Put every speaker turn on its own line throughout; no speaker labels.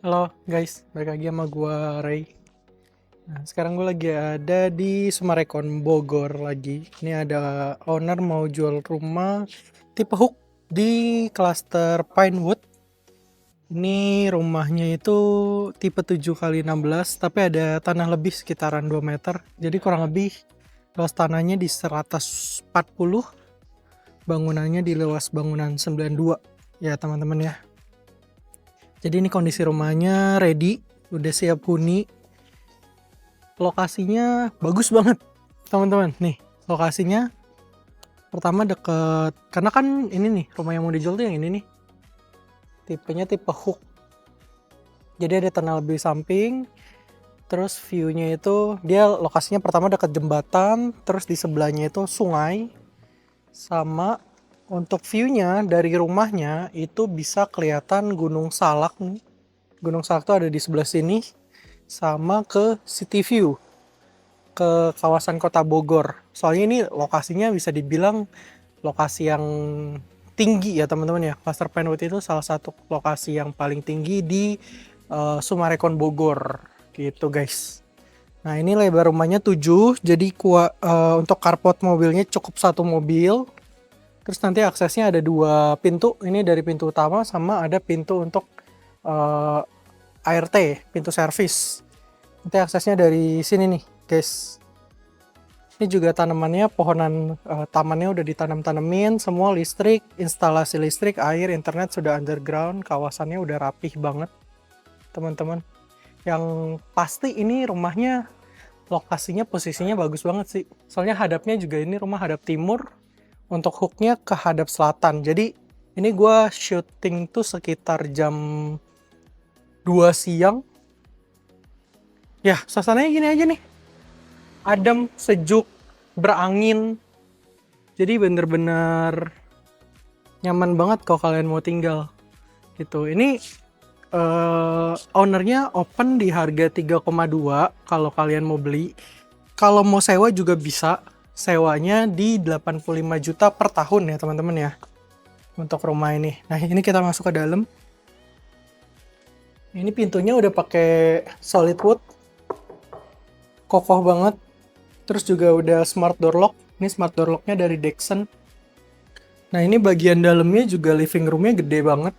Halo guys, balik lagi sama gua Ray. Nah, sekarang gue lagi ada di Sumarekon Bogor lagi. Ini ada owner mau jual rumah tipe hook di klaster Pinewood. Ini rumahnya itu tipe 7x16, tapi ada tanah lebih sekitaran 2 meter. Jadi kurang lebih luas tanahnya di 140, bangunannya di luas bangunan 92. Ya teman-teman ya. Jadi ini kondisi rumahnya ready, udah siap huni. Lokasinya bagus banget teman-teman. Nih lokasinya pertama deket, karena kan ini nih rumah yang mau dijual tuh yang ini nih, tipenya tipe hook. Jadi ada tanah lebih samping, terus viewnya itu dia lokasinya pertama dekat jembatan, terus di sebelahnya itu sungai, sama untuk viewnya dari rumahnya itu bisa kelihatan Gunung Salak nih. Gunung Salak tuh ada di sebelah sini, sama ke City View ke kawasan kota Bogor. Soalnya ini lokasinya bisa dibilang lokasi yang tinggi ya teman-teman ya. Cluster Pinewood itu salah satu lokasi yang paling tinggi di Sumarekon Bogor gitu guys. Nah ini lebar rumahnya 7, jadi untuk carport mobilnya cukup satu mobil. Terus nanti aksesnya ada 2 pintu, ini dari pintu utama sama ada pintu untuk ART, pintu servis. Nanti aksesnya dari sini nih guys. Ini juga tanamannya, pohonan tamannya udah ditanam-tanemin, semua listrik, instalasi listrik, air, internet sudah underground, kawasannya udah rapih banget teman-teman. Yang pasti ini rumahnya lokasinya, posisinya bagus banget sih. Soalnya hadapnya juga ini rumah hadap timur, untuk hooknya ke hadap selatan. Jadi ini gue syuting tuh sekitar jam 2 siang. Ya suasananya gini aja nih, adem, sejuk, berangin. Jadi bener-bener nyaman banget kalau kalian mau tinggal gitu. Ini ownernya open di harga 3,2 kalau kalian mau beli. Kalau mau sewa juga bisa, sewanya di 85 juta per tahun ya teman-teman ya, untuk rumah ini. Nah ini kita masuk ke dalam. Ini pintunya udah pakai solid wood, kokoh banget. Terus juga udah smart door lock. Ini smart door locknya dari Dexon. Nah ini bagian dalamnya juga living roomnya gede banget,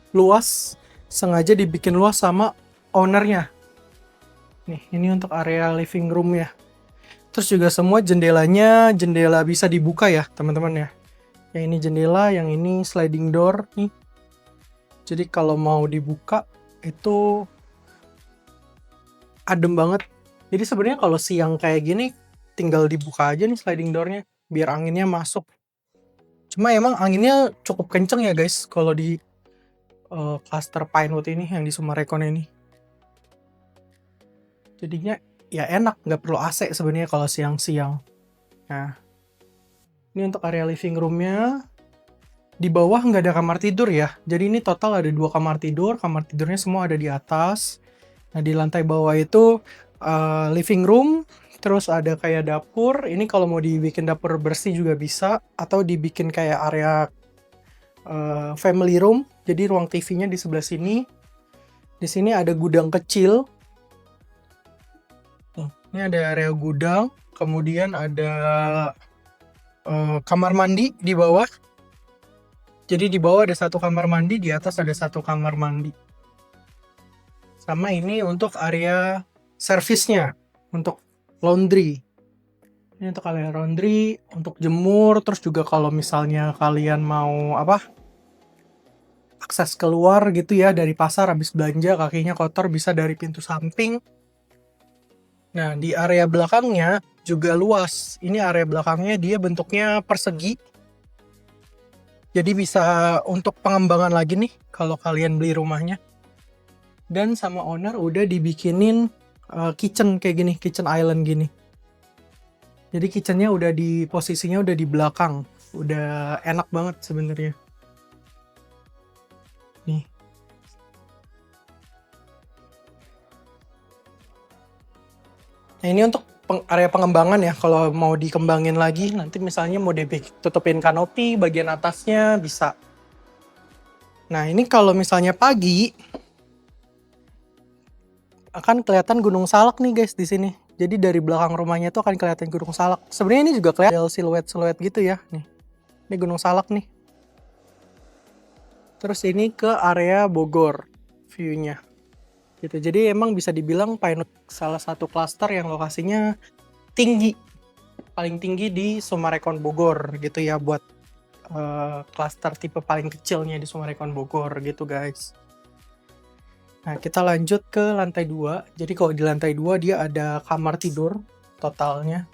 luas, sengaja dibikin luas sama ownernya. Nih ini untuk area living room ya. Terus juga semua jendelanya jendela bisa dibuka ya teman-teman ya. Yang ini jendela, yang ini sliding door nih. Jadi kalau mau dibuka itu adem banget. Jadi sebenarnya kalau siang kayak gini tinggal dibuka aja nih sliding doornya biar anginnya masuk. Cuma emang anginnya cukup kenceng ya guys kalau di cluster Pinewood ini, yang di Sumarekon ini. Jadinya ya enak, nggak perlu AC sebenarnya kalau siang-siang. Nah ini untuk area living roomnya. Di bawah nggak ada kamar tidur ya, jadi ini total ada 2 kamar tidur. Kamar tidurnya semua ada di atas. Nah di lantai bawah itu living room, terus ada kayak dapur. Ini kalau mau dibikin dapur bersih juga bisa, atau dibikin kayak area family room. Jadi ruang TV-nya di sebelah sini. Di sini ada gudang kecil. Ini ada area gudang, kemudian ada kamar mandi di bawah. Jadi di bawah ada 1 kamar mandi, di atas ada 1 kamar mandi. Sama ini untuk area servisnya, untuk laundry. Ini untuk area laundry, untuk jemur. Terus juga kalau misalnya kalian mau akses keluar gitu ya dari pasar habis belanja, kakinya kotor, bisa dari pintu samping. Nah di area belakangnya juga luas. Ini area belakangnya dia bentuknya persegi. Jadi bisa untuk pengembangan lagi nih kalau kalian beli rumahnya. Dan sama owner udah dibikinin kitchen kayak gini, kitchen island gini. Jadi kitchennya udah di posisinya udah di belakang, udah enak banget sebenarnya. Nih. Nah ini untuk area pengembangan ya, kalau mau dikembangin lagi nanti misalnya mau ditutupin kanopi bagian atasnya bisa. Nah ini kalau misalnya pagi akan kelihatan Gunung Salak nih guys di sini. Jadi dari belakang rumahnya tuh akan kelihatan Gunung Salak. Sebenarnya ini juga kelihatan siluet-siluet gitu ya. Nih, ini Gunung Salak nih. Terus ini ke area Bogor view-nya. Gitu. Jadi emang bisa dibilang Pine Wood salah satu klaster yang lokasinya tinggi. Paling tinggi di Summarecon Bogor gitu ya, buat klaster tipe paling kecilnya di Summarecon Bogor gitu guys. Nah, kita lanjut ke lantai 2. Jadi kalau di lantai 2 dia ada kamar tidur totalnya.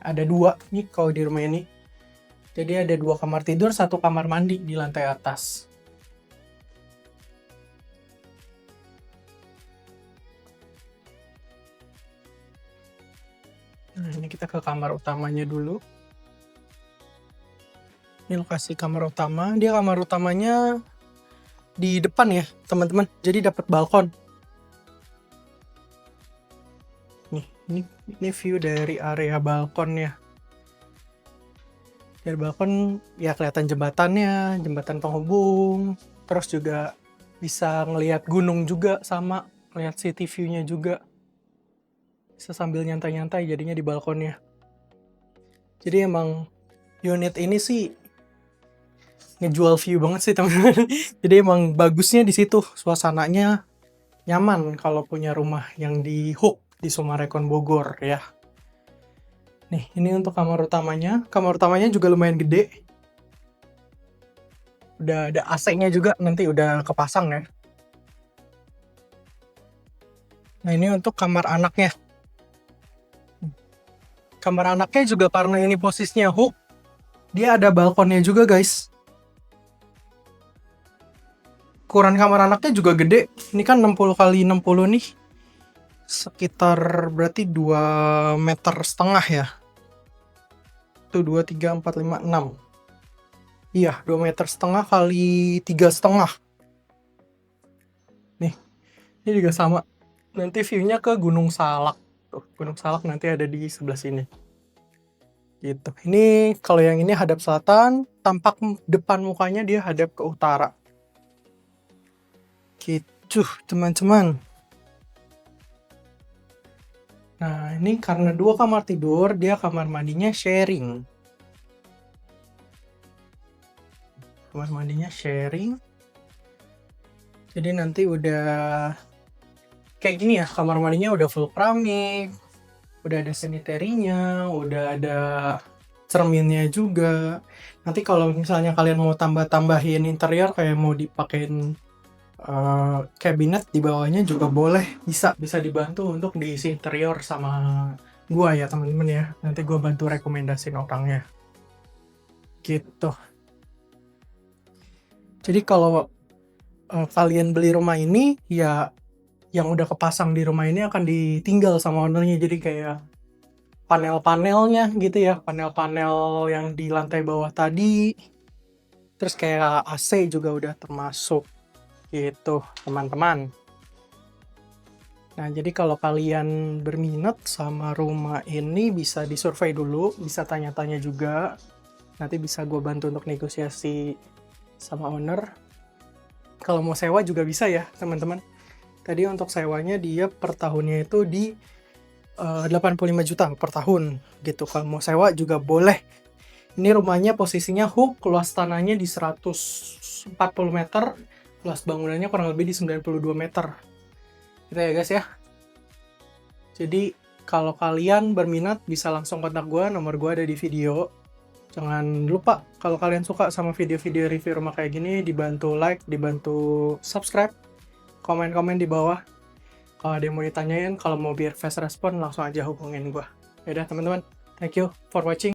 Ada 2 nih kalau di rumah ini. Jadi ada 2 kamar tidur, 1 kamar mandi di lantai atas. Nah, ini kita ke kamar utamanya dulu. Ini lokasi kamar utama. Dia kamar utamanya di depan ya teman-teman, jadi dapat balkon. Nih, ini view dari area balkon ya. Dari balkon ya kelihatan jembatannya, jembatan penghubung, terus juga bisa ngelihat gunung juga, sama ngelihat city view-nya juga. Bisa sambil nyantai-nyantai jadinya di balkonnya. Jadi emang unit ini sih ngejual view banget sih teman-teman. Jadi emang bagusnya di situ, suasananya nyaman kalau punya rumah yang di Hook di Summarecon Bogor ya. Nih, ini untuk kamar utamanya. Kamar utamanya juga lumayan gede. Udah ada AC-nya juga, nanti udah kepasang ya. Nah, ini untuk kamar anaknya. Kamar anaknya juga karena ini posisinya Hook, dia ada balkonnya juga guys. Ukuran kamar anaknya juga gede. Ini kan 60 kali 60 nih. Sekitar berarti 2,5 meter ya. Itu 2, 3, 4, 5, 6. Iya, 2,5 meter kali 3,5. Nih, ini juga sama. Nanti view-nya ke Gunung Salak. Tuh, Gunung Salak nanti ada di sebelah sini. Gitu. Ini kalau yang ini hadap selatan, tampak depan mukanya dia hadap ke utara. Gitu, teman-teman. Nah, ini karena 2 kamar tidur, dia kamar mandinya sharing. Kamar mandinya sharing. Jadi nanti udah kayak gini ya, kamar mandinya udah full keramik, udah ada sanitary-nya, udah ada cerminnya juga. Nanti kalau misalnya kalian mau tambah-tambahin interior kayak mau dipakein cabinet di bawahnya juga boleh, bisa dibantu untuk diisi interior sama gua ya teman-teman ya. Nanti gua bantu rekomendasiin orangnya. Gitu. Jadi kalau kalian beli rumah ini ya, yang udah kepasang di rumah ini akan ditinggal sama ownernya. Jadi kayak panel-panelnya gitu ya, panel-panel yang di lantai bawah tadi, terus kayak AC juga udah termasuk gitu teman-teman. Nah, jadi kalau kalian berminat sama rumah ini bisa disurvey dulu, bisa tanya-tanya juga. Nanti bisa gue bantu untuk negosiasi sama owner. Kalau mau sewa juga bisa ya teman-teman. Tadi untuk sewanya dia per tahunnya itu di 85 juta per tahun gitu. Kalau mau sewa juga boleh. Ini rumahnya posisinya Hook, luas tanahnya di 140 meter, luas bangunannya kurang lebih di 92 meter. Gitu ya guys ya. Jadi kalau kalian berminat bisa langsung kontak gue, nomor gue ada di video. Jangan lupa kalau kalian suka sama video-video review rumah kayak gini, dibantu like, dibantu subscribe, komen-komen di bawah. Kalau ada yang mau ditanyain, kalau mau biar fast respon langsung aja hubungin gue. Yaudah teman-teman, thank you for watching.